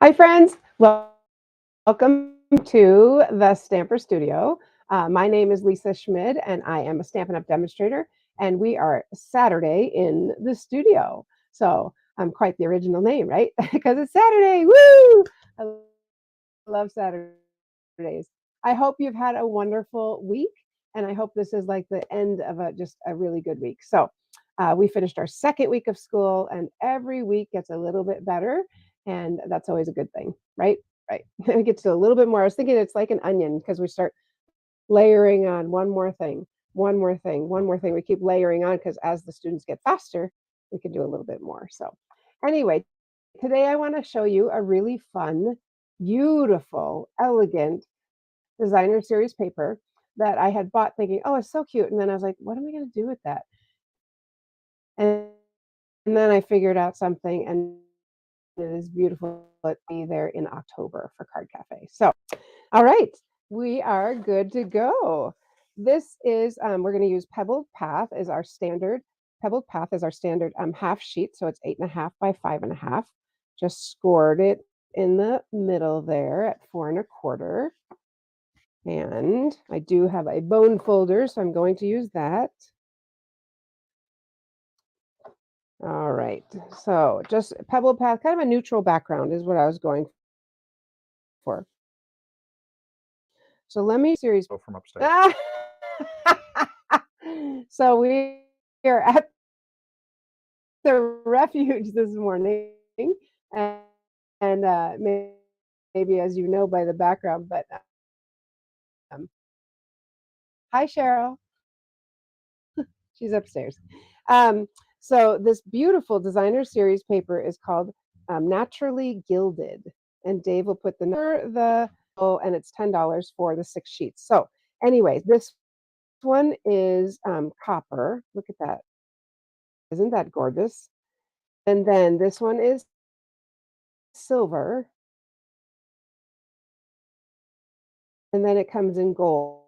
Hi, friends. Welcome to the Stamper Studio. My name is Lisa Schmid, and I am a Stampin' Up! Demonstrator. And we are Saturday in the studio. So I'm quite the original name, right? Because it's Saturday. Woo! I love Saturdays. I hope you've had a wonderful week, and I hope this is like the end of just a really good week. So we finished our second week of school, and every week gets a little bit better, and that's always a good thing, right? Right. We get to a little bit more. I was thinking it's like an onion because we start layering on one more thing, one more thing, one more thing. We keep layering on because as the students get faster, we can do a little bit more. So, anyway, today I want to show you a really fun, beautiful, elegant designer series paper that I had bought thinking, oh, it's so cute. And then I was like, what am I going to do with that? And, and then I figured out something, and it is beautiful. Let's be there in October for Card Cafe. So, all right, we are good to go. This is, we're going to use Pebbled Path as our standard. Pebbled Path is our standard half sheet. So it's 8.5 by 5.5. Just scored it in the middle there at 4.25. And I do have a bone folder, so I'm going to use that. All right, so just Pebbled Path, kind of a neutral background is what I was going for. So let me series Go from upstairs. So we are at the Refuge this morning, and, maybe as you know by the background, but um, hi Cheryl, she's upstairs. Um, so this beautiful designer series paper is called Naturally Gilded, and Dave will put and it's $10 for the 6 sheets. So, anyways, this one is copper. Look at that. Isn't that gorgeous? And then this one is silver. And then it comes in gold,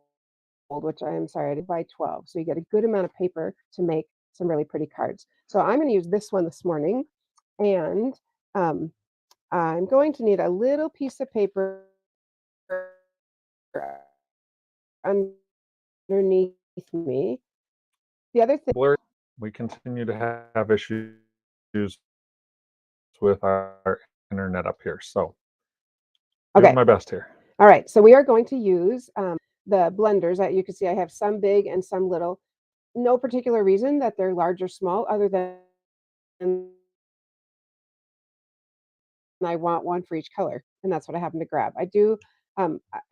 which I am sorry, I did buy 12. So you get a good amount of paper to make some really pretty cards. So I'm going to use this one this morning. And um, I'm going to need a little piece of paper underneath me. The other thing. Blurry. We continue to have issues with our internet up here, so doing Okay. my best here. All right. So we are going to use the blenders that you can see I have some big and some little. No particular reason that they're large or small other than I want one for each color, and that's what I happen to grab. I do,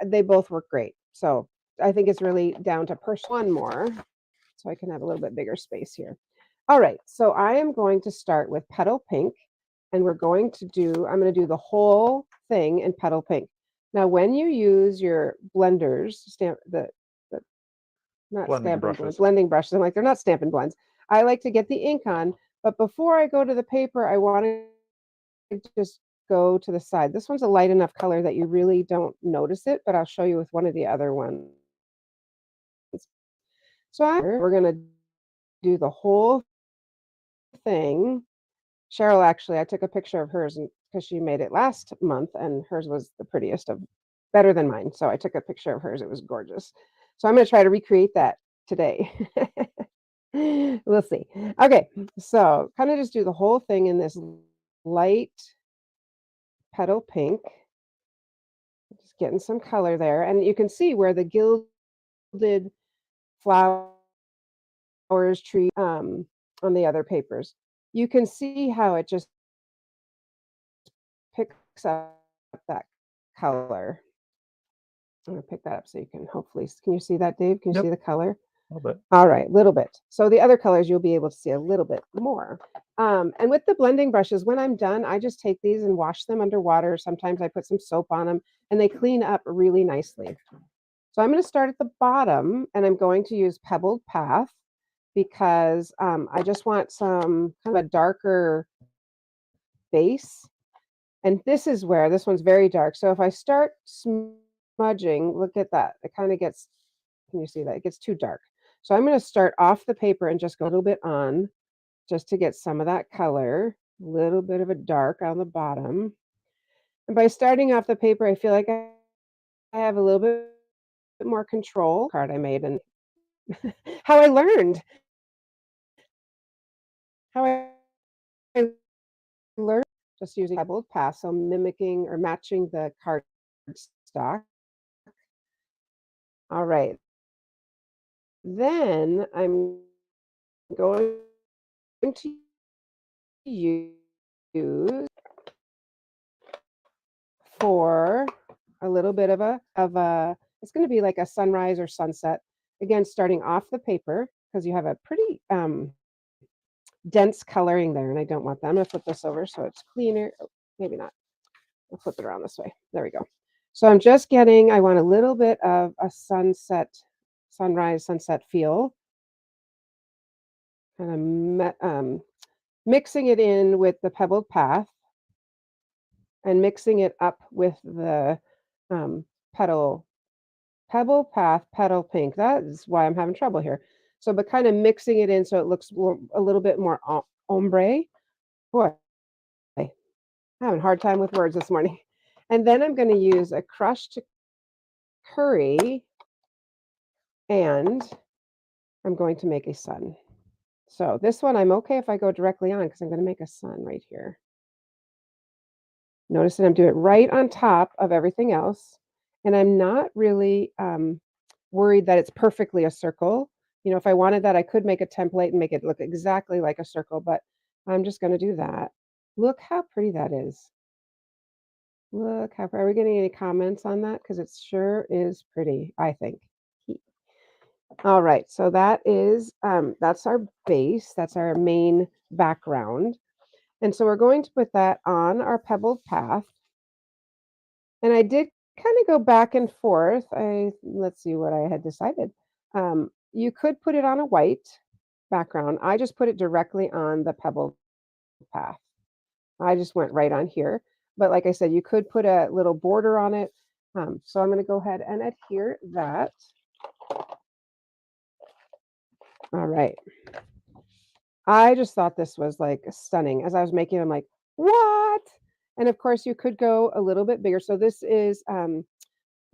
they both work great. So I think it's really down to one more, so I can have a little bit bigger space here. All right, so I am going to start with Petal Pink, and I'm going to do the whole thing in Petal Pink. Now, when you use your blenders, the not Blending Stampin' Blends, brushes. blending brushes. I'm like, they're not Stampin' Blends. I like to get the ink on, but before I go to the paper, I want to just go to the side. This one's a light enough color that you really don't notice it, but I'll show you with one of the other ones. So we're going to do the whole thing. Cheryl, actually, I took a picture of hers because she made it last month, and hers was the prettiest of better than mine. So I took a picture of hers. It was gorgeous. So I'm going to try to recreate that today. We'll see. Okay, so kind of just do the whole thing in this light petal pink. Just getting some color there. And you can see where the gilded flowers tree on the other papers. You can see how it just picks up that color. I'm going to pick that up so you can can you see that, Dave? Can you Yep, see the color? a little bit. All right, little bit. So the other colors you'll be able to see a little bit more. And with the blending brushes, when I'm done, I just take these and wash them under water. Sometimes I put some soap on them, and they clean up really nicely. So I'm going to start at the bottom, and I'm going to use Pebbled Path because I just want some kind of a darker base. And this is where this one's very dark. So if I start smudging, look at that. It kind of gets, can you see that? It gets too dark. So I'm going to start off the paper and just go a little bit on just to get some of that color, a little bit of a dark on the bottom. by starting off the paper, I feel like I have a little bit more control card I made and how I learned, how I learned just using pebbled path, so mimicking or matching the card stock. All right. Then I'm going to use for a little bit of a it's going to be like a sunrise or sunset. Again, starting off the paper because you have a pretty dense coloring there, and I don't want that. I'm going to flip this over so it's cleaner. Oh, maybe not. I'll flip it around this way. There we go. So I'm just getting, I want a little bit of a sunrise, sunset feel. And I'm mixing it in with the pebbled path and mixing it up with the um, petal, pebble path, petal pink. That is why I'm having trouble here. So, but kind of mixing it in so it looks a little bit more ombre. Boy, I'm having a hard time with words this morning. And then I'm going to use a crushed curry and I'm going to make a sun. So this one I'm okay if I go directly on because I'm going to make a sun right here. Notice that I'm doing it right on top of everything else. And I'm not really worried that it's perfectly a circle. You know, if I wanted that, I could make a template and make it look exactly like a circle, but I'm just going to do that. Look how pretty that is. Look how, are we getting any comments on that? Because it sure is pretty, I think. All right, so that's our base, that's our main background. And so we're going to put that on our pebbled path. And I did kind of go back and forth. Let's see what I had decided. You could put it on a white background. I just put it directly on the pebbled path. I just went right on here. But like I said, you could put a little border on it. So I'm going to go ahead and adhere that. All right. I just thought this was like stunning. As I was making it, I'm like, what? And of course, you could go a little bit bigger. So this is, let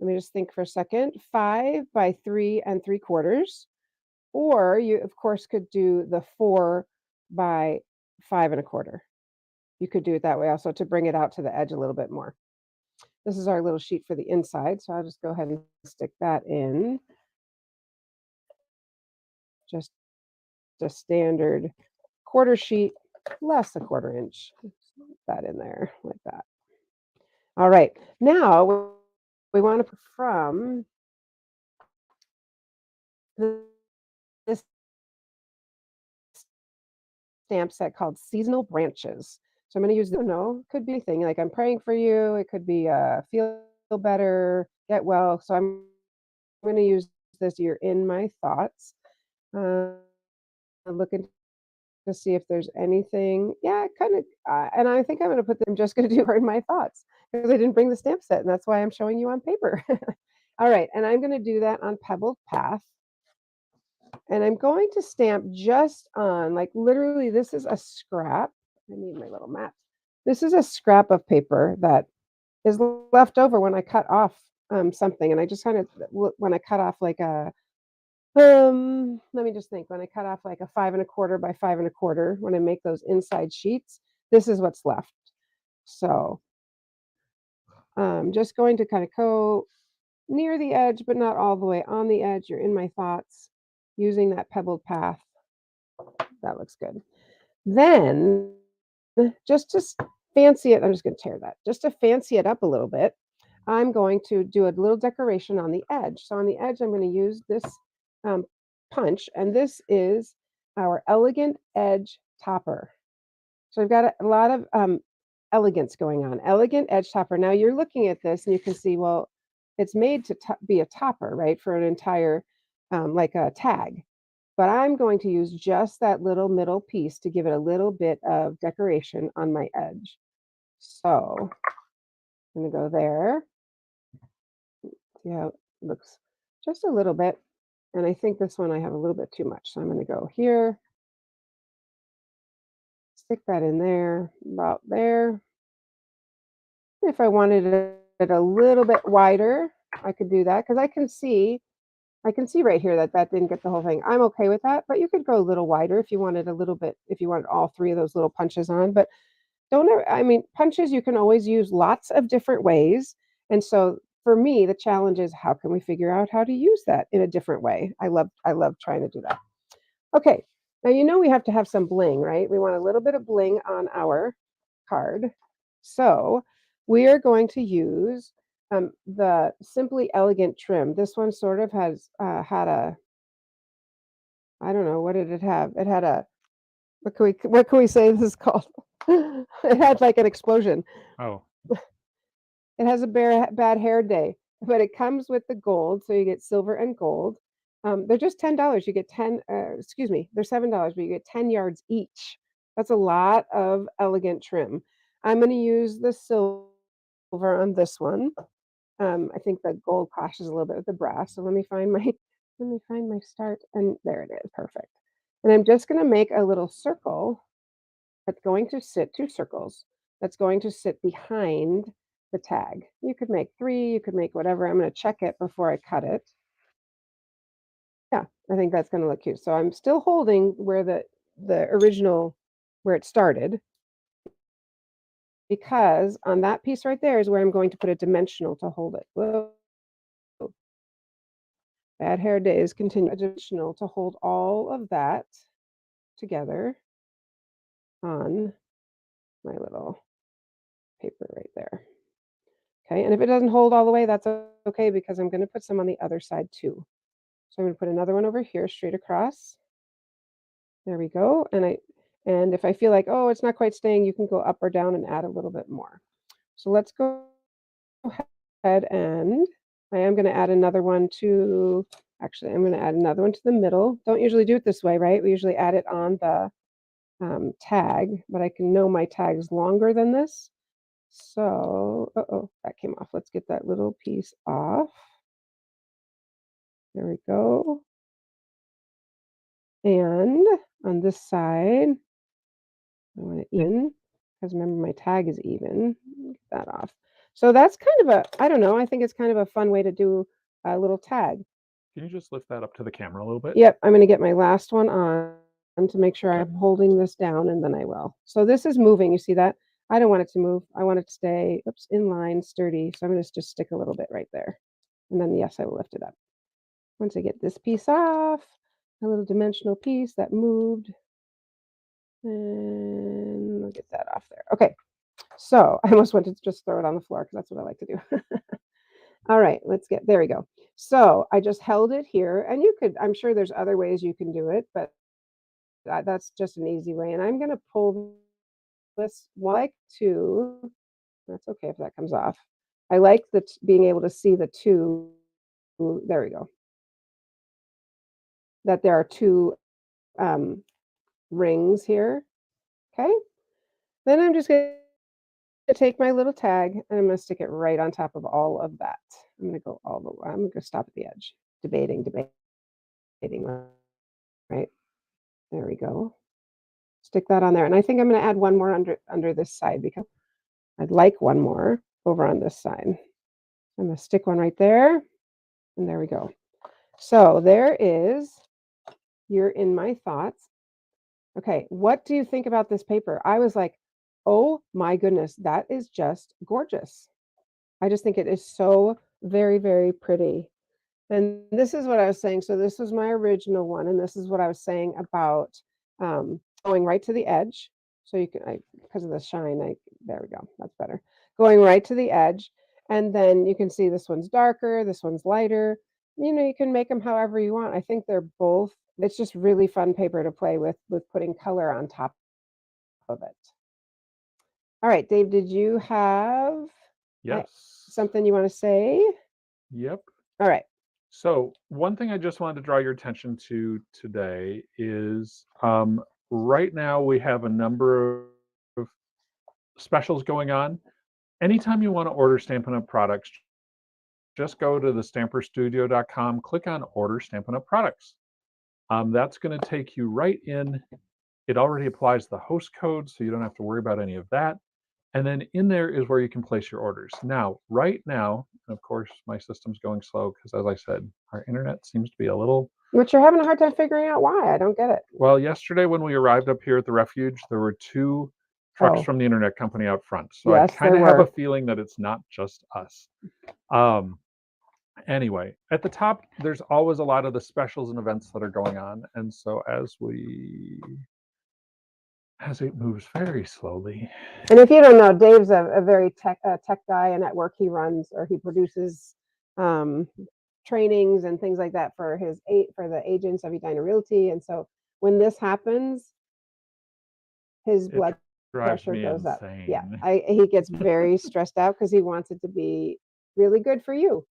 me just think for a second, 5 by 3 3/4. Or you, of course, could do the 4 by 5 1/4. You could do it that way also to bring it out to the edge a little bit more. This is our little sheet for the inside. So I'll just go ahead and stick that in. Just a standard quarter sheet, less a 1/4 inch. Put that in there like that. All right. Now we want to put from this stamp set called Seasonal Branches. So I'm going to use, no, could be anything like I'm praying for you. It could be feel better, get well. So I'm going to use this. You're in my thoughts. Looking to see if there's anything. Yeah, kind of. And I think I'm going to put. I'm just going to do in my thoughts because I didn't bring the stamp set, and that's why I'm showing you on paper. All right, and I'm going to do that on pebbled path. And I'm going to stamp just on, like literally, this is a scrap. I need my little mat. This is a scrap of paper that is left over when I cut off something. And I just kind of, when I cut off like let me just think, when I cut off like a 5 1/4 by 5 1/4, when I make those inside sheets, this is what's left. So I'm just going to kind of go near the edge, but not all the way on the edge. You're in my thoughts using that pebbled path. That looks good. Then, just to fancy it, I'm just going to tear that. Just to fancy it up a little bit, I'm going to do a little decoration on the edge. So on the edge, I'm going to use this um, punch, and this is our elegant edge topper. So I've got a lot of elegance going on. Elegant edge topper. Now you're looking at this and you can see, well, it's made to be a topper, right? For an entire, like a tag. But I'm going to use just that little middle piece to give it a little bit of decoration on my edge. So I'm going to go there. See how it looks just a little bit. And I think this one I have a little bit too much. So I'm going to go here, stick that in there, about there. If I wanted it a little bit wider, I could do that because I can see right here that that didn't get the whole thing. I'm okay with that, but you could go a little wider if you wanted a little bit, if you wanted all three of those little punches on. But don't ever, I mean, punches you can always use lots of different ways. And so for me, the challenge is how can we figure out how to use that in a different way? I love trying to do that. Okay. Now you know we have to have some bling, right? We want a little bit of bling on our card. So we are going to use the Simply Elegant trim. This one sort of has had a, I don't know, what did it have? It had a, what can we say this is called? It had like an explosion. Oh, It has a bad hair day, but it comes with the gold, so you get silver and gold. They're just $10. You get 10, excuse me, they're $7, but you get 10 yards each. That's a lot of elegant trim. I'm going to use the silver on this one. I think the gold clashes a little bit with the brass. So let me find my start, and there it is, perfect. And I'm just going to make a little circle that's going to sit 2 circles that's going to sit behind the tag. You could make 3, you could make whatever. I'm gonna check it before I cut it. Yeah, I think that's gonna look cute. So I'm still holding where the original where it started, because on that piece right there is where I'm going to put a dimensional to hold it. Whoa, bad hair days continue. A dimensional to hold all of that together on my little paper right there. Okay, and if it doesn't hold all the way, that's okay because I'm gonna put some on the other side too. So I'm gonna put another one over here straight across. There we go. And if I feel like, oh, it's not quite staying, you can go up or down and add a little bit more. So let's go ahead and I am gonna add another one to, actually, I'm gonna add another one to the middle. Don't usually do it this way, right? We usually add it on the tag, but I can know my tag's longer than this. So, uh-oh, that came off. Let's get that little piece off. There we go. And on this side, I want it even, because remember my tag is even. Get that off. So that's kind of a, I don't know, I think it's kind of a fun way to do a little tag. can you just lift that up to the camera a little bit? Yep, I'm gonna get my last one on to make sure Okay. I'm holding this down, and then I will. So this is moving, you see that? I don't want it to move. I want it to stay, oops, in line, sturdy. So I'm gonna just stick a little bit right there. And then yes, I will lift it up. Once I get this piece off, a little dimensional piece that moved, and I'll get that off there. Okay, so I almost wanted to just throw it on the floor because that's what I like to do. All right, let's get, there we go. So I just held it here, and you could, I'm sure there's other ways you can do it, but that's just an easy way. And I'm going to pull this like two. That's okay if that comes off. I like the being able to see the two. There we go. That there are two um, rings here. Okay. Then I'm just going to take my little tag and I'm going to stick it right on top of all of that. I'm going to go all the way. I'm going to stop at the edge. Debating, right? There we go. Stick that on there. And I think I'm going to add one more under this side because I'd like one more over on this side. I'm going to stick one right there. And there we go. So there is, you're in my thoughts. Okay, what do you think about this paper? I was like, oh my goodness, that is just gorgeous. I just think it is so very, very pretty. And this is what I was saying. So this was my original one, and this is what I was saying about going right to the edge. So you can, because of the shine, there we go. That's better. Going right to the edge, and then you can see this one's darker, this one's lighter. You know, you can make them however you want. I think they're both. It's just really fun paper to play with putting color on top of it. All right, Dave, did you have Yes. something you want to say? Yep. All right. So one thing I just wanted to draw your attention to today is right now we have a number of specials going on. Anytime you want to order Stampin' Up! Products, just go to the stamperstudio.com, click on Order Stampin' Up! Products. That's going to take you right in. It already applies the host code, so you don't have to worry about any of that. And then in there is where you can place your orders. Now, right now, of course, my system's going slow because, as I said, our internet seems to be a little. Which you're having a hard time figuring out why. I don't get it. Well, yesterday when we arrived up here at the Refuge, there were 2 trucks Oh, from the internet company out front. So I yes, kind there of have a were. feeling that it's not just us. Um, anyway, at the top, there's always a lot of the specials and events that are going on. And so as it moves very slowly. And if you don't know, Dave's a very tech guy, and at work he runs or he produces trainings and things like that for the agents of Edina Realty. And so when this happens, his It blood drives pressure me goes up. Yeah, insane. he gets very stressed out because he wants it to be really good for you.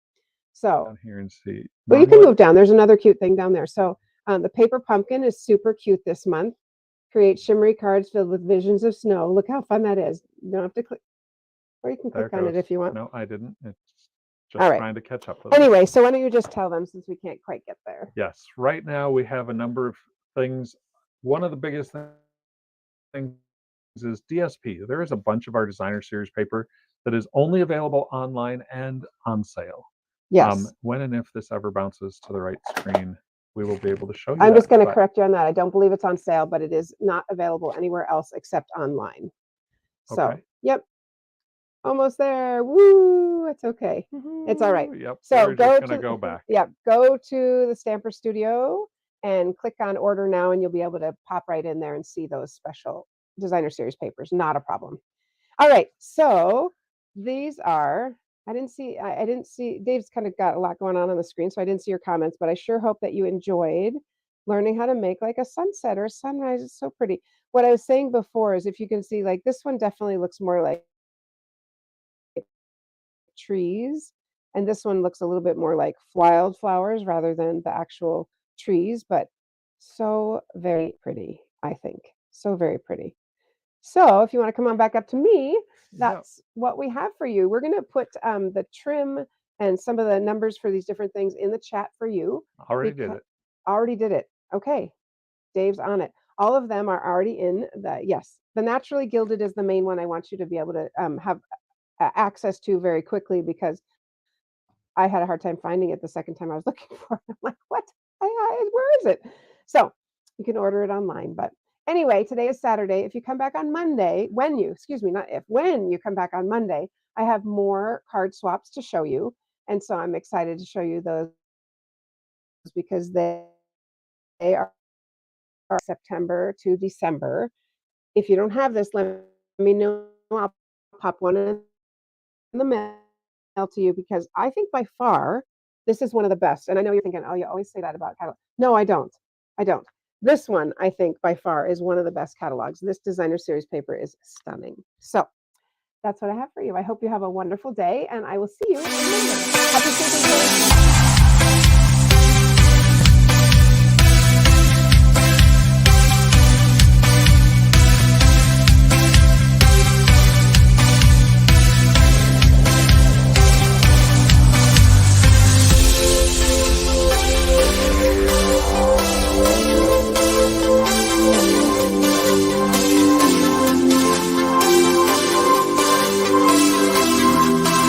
So, Down here and see. well, you can move down. There's another cute thing down there. So the paper pumpkin is super cute this month. Create shimmery cards filled with visions of snow. Look how fun that is. You don't have to click, or you can There click on it if you want. No, I didn't. It's All just right. trying to catch up with us. Anyway, so why don't you just tell them since we can't quite get there? Yes, right now we have a number of things. One of the biggest things is DSP. There is a bunch of our designer series paper that is only available online and on sale. Yes. When and if this ever bounces to the right screen, we will be able to show you I'm that, just going to correct you on that. I don't believe it's on sale, but it is not available anywhere else except online. So, Okay. yep. Almost there. Woo! It's okay. It's all right. Yep. So We're just gonna go back. Yeah, go to the Stamper Studio and click on order now, and you'll be able to pop right in there and see those special designer series papers. Not a problem. All right. So these are. I didn't see. Dave's kind of got a lot going on the screen, so I didn't see your comments. But I sure hope that you enjoyed learning how to make like a sunset or a sunrise. It's so pretty. What I was saying before is, if you can see, like this one definitely looks more like trees, and this one looks a little bit more like wildflowers rather than the actual trees, but so very pretty, I think. So very pretty. So if you want to come on back up to me, that's what we have for you. We're going to put the trim and some of the numbers for these different things in the chat for you. Already did it. Already did it. Okay. Dave's on it. All of them are already in the naturally gilded is the main one I want you to be able to have access to very quickly, because I had a hard time finding it the second time I was looking for it. I'm like, what? Where is it? So you can order it online. But anyway, today is Saturday. If you come back on Monday, when you come back on Monday, I have more card swaps to show you. And so I'm excited to show you those because they are September to December. If you don't have this, let me know. I'll pop one in the mail to you, because I think by far this is one of the best. And I know you're thinking, oh, you always say that about catalog. No, I don't. This one, I think by far is one of the best catalogs. This designer series paper is stunning. So that's what I have for you. I hope you have a wonderful day, and I will see you on Monday. Happy Thanksgiving.